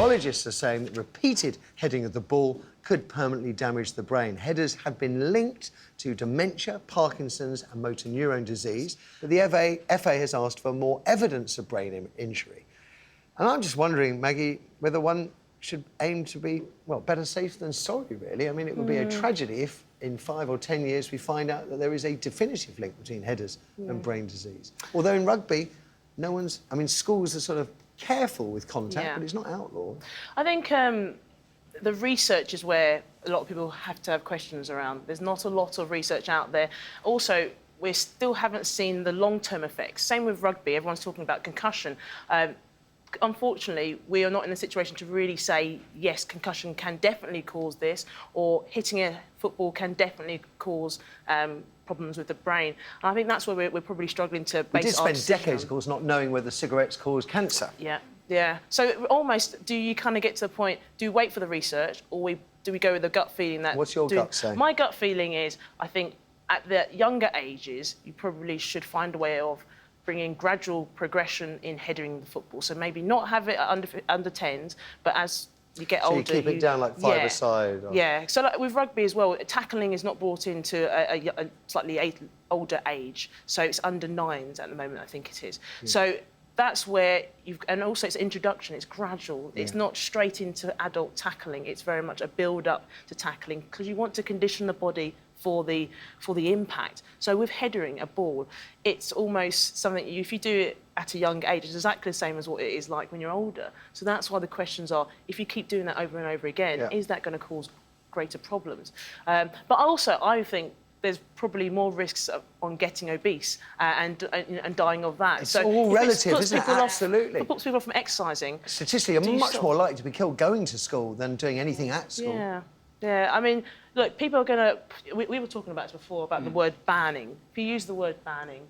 neurologists are saying that repeated heading of the ball could permanently damage the brain. Headers have been linked to dementia, Parkinson's and motor neuron disease, but the FA has asked for more evidence of brain injury. And I'm just wondering, Maggie, whether one should aim to be, well, better safe than sorry, really. I mean, it would be a tragedy if in 5 or 10 years we find out that there is a definitive link between headers and brain disease. Although in rugby, no one's... I mean, schools are sort of careful with contact, but it's not outlawed. I think the research is where a lot of people have to have questions around. There's not a lot of research out there. Also, we still haven't seen the long-term effects. Same with rugby. Everyone's talking about concussion. Unfortunately, we are not in a situation to really say, yes, concussion can definitely cause this, or hitting a football can definitely cause problems with the brain. And I think that's where we're probably struggling to base our decision. We did spend decades, of course, not knowing whether cigarettes cause cancer. Yeah. So almost, do you kind of get to the point, do you wait for the research, or do we go with the gut feeling that... What's your gut say? My gut feeling is, I think, at the younger ages, you probably should find a way of bringing gradual progression in heading the football. So maybe not have it under 10s, but as you get older... So you keep it down like five-a-side? Or... Yeah. So like with rugby as well, tackling is not brought into a slightly older age. So it's under 9s at the moment, I think it is. So that's where you've... And also it's introduction, it's gradual. It's not straight into adult tackling. It's very much a build-up to tackling, because you want to condition the body for the impact. So with headering a ball, it's almost something, if you do it at a young age, it's exactly the same as what it is like when you're older. So that's why the questions are, if you keep doing that over and over again, is that going to cause greater problems? But also, I think there's probably more risks on getting obese and dying of that. It's all relative, isn't it? Absolutely. If it puts people off from exercising... Statistically, you're much more likely to be killed going to school than doing anything at school. Yeah, I mean, look, people are going to... We were talking about this before, about the word banning. If you use the word banning,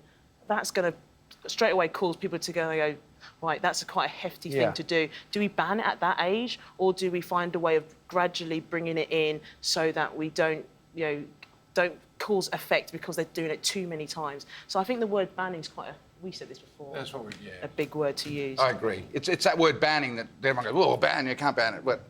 that's going to straight away cause people to go, right, that's quite a hefty thing to do. Do we ban it at that age, or do we find a way of gradually bringing it in so that we don't cause effect because they're doing it too many times? So I think the word banning is quite a... We said this before. That's what a big word to use. I agree. It's that word banning that everyone goes, oh, ban, you can't ban it. But...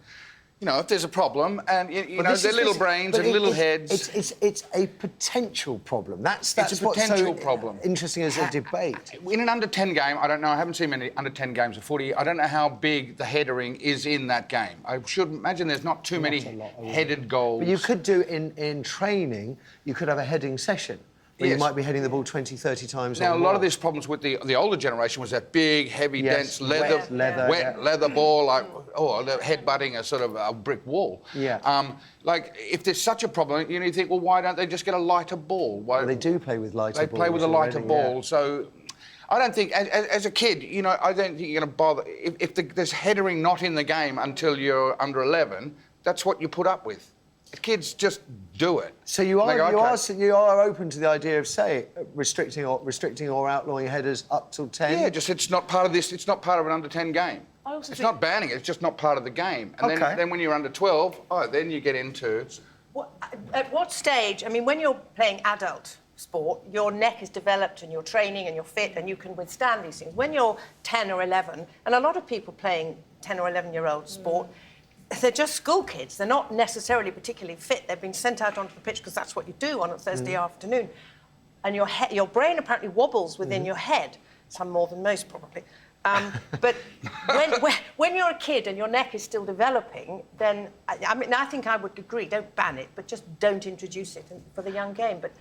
You know, if there's a problem, and, you know, they're little brains and little heads... It's a potential problem. That's it's a potential problem. Interesting as a debate. In an under-10 game, I don't know, I haven't seen many under-10 games of footy, I don't know how big the headering is in that game. I should imagine there's not too many headed goals. But you could do, in training, you could have a heading session. Where you might be heading the ball 20, 30 times Now, or a lot of these problems with the older generation was that big, heavy, dense wet leather ball, like, head-butting a sort of a brick wall. Like, if there's such a problem, you think, well, why don't they just get a lighter ball? Well, they do play with lighter balls. They play with a lighter ball, so... I don't think, as a kid, you know, I don't think you're going to bother... If there's headering not in the game until you're under 11, that's what you put up with. Kids just do it. So you are open to the idea of, say, restricting or outlawing headers up till 10? Yeah, just it's not part of this. It's not part of an under 10 game. It's not banning it. It's just not part of the game. And then when you're under 12, then you get into. At what stage? I mean, when you're playing adult sport, your neck is developed and you're training and you're fit and you can withstand these things. When you're 10 or 11, and a lot of people playing 10 or 11-year-old sport. They're just school kids. They're not necessarily particularly fit. They've been sent out onto the pitch because that's what you do on a Thursday afternoon. And your brain apparently wobbles within your head, some more than most probably. But when you're a kid and your neck is still developing, then, I mean, I think I would agree, don't ban it, but just don't introduce it for the young game. But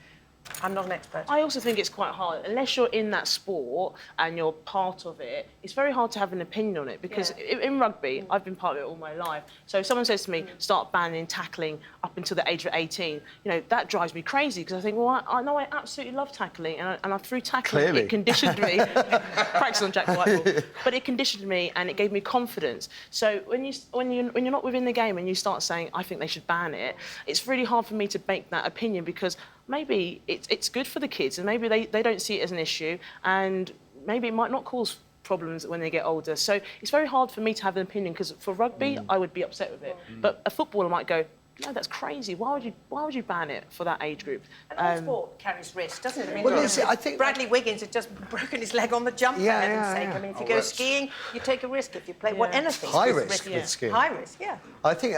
I'm not an expert. I also think it's quite hard. Unless you're in that sport and you're part of it, it's very hard to have an opinion on it, because in rugby, I've been part of it all my life. So if someone says to me, start banning tackling up until the age of 18, you know, that drives me crazy, because I think, well, I know I absolutely love tackling, and through tackling, it conditioned me. Practice on Jack Whitehall. But it conditioned me and it gave me confidence. So when you're not within the game and you start saying, I think they should ban it, it's really hard for me to make that opinion, because maybe it's good for the kids, and maybe they don't see it as an issue, and maybe it might not cause problems when they get older. So it's very hard for me to have an opinion, because for rugby, I would be upset with it. But a footballer might go, no, that's crazy. Why would you ban it for that age group? And all sport carries risk, doesn't it? I mean, Well, I think Bradley Wiggins had just broken his leg on the jump, for heaven's sake. I mean, if you go skiing, you take a risk. If you play anything, high risk with skiing. High risk, yeah. I think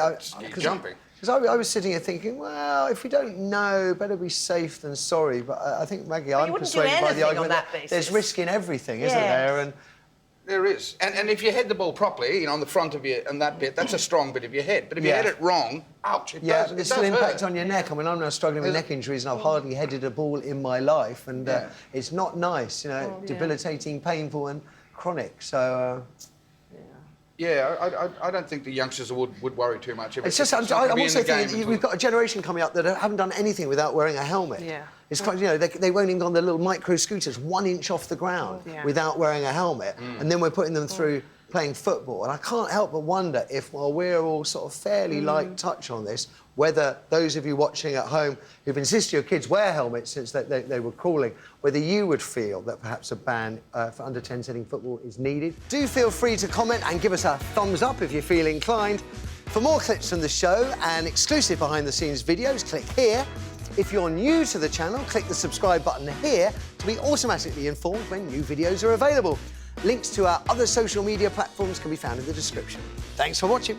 jumping. Because I was sitting here thinking, well, if we don't know, better be safe than sorry. But I think, Maggie, I'm persuaded by the argument that there's risk in everything, isn't there? And there is. And if you head the ball properly, you know, on the front of you and that bit, that's a strong bit of your head. But if you head it wrong, ouch, it does. It's still impact on your neck. I mean, I'm now struggling with neck injuries and I've hardly headed a ball in my life. And it's not nice, you know, debilitating, painful and chronic. So... I don't think the youngsters would worry too much. It's just, I'm also thinking we've got a generation coming up that haven't done anything without wearing a helmet. Yeah. It's quite, you know, they won't even go on the little micro scooters 1 inch off the ground without wearing a helmet. And then we're putting them through playing football. And I can't help but wonder if, while we're all sort of fairly light touch on this, whether those of you watching at home who've insisted your kids wear helmets since they were crawling, whether you would feel that perhaps a ban for under-10s heading football is needed. Do feel free to comment and give us a thumbs up if you feel inclined. For more clips from the show and exclusive behind-the-scenes videos, click here. If you're new to the channel, click the subscribe button here to be automatically informed when new videos are available. Links to our other social media platforms can be found in the description. Thanks for watching.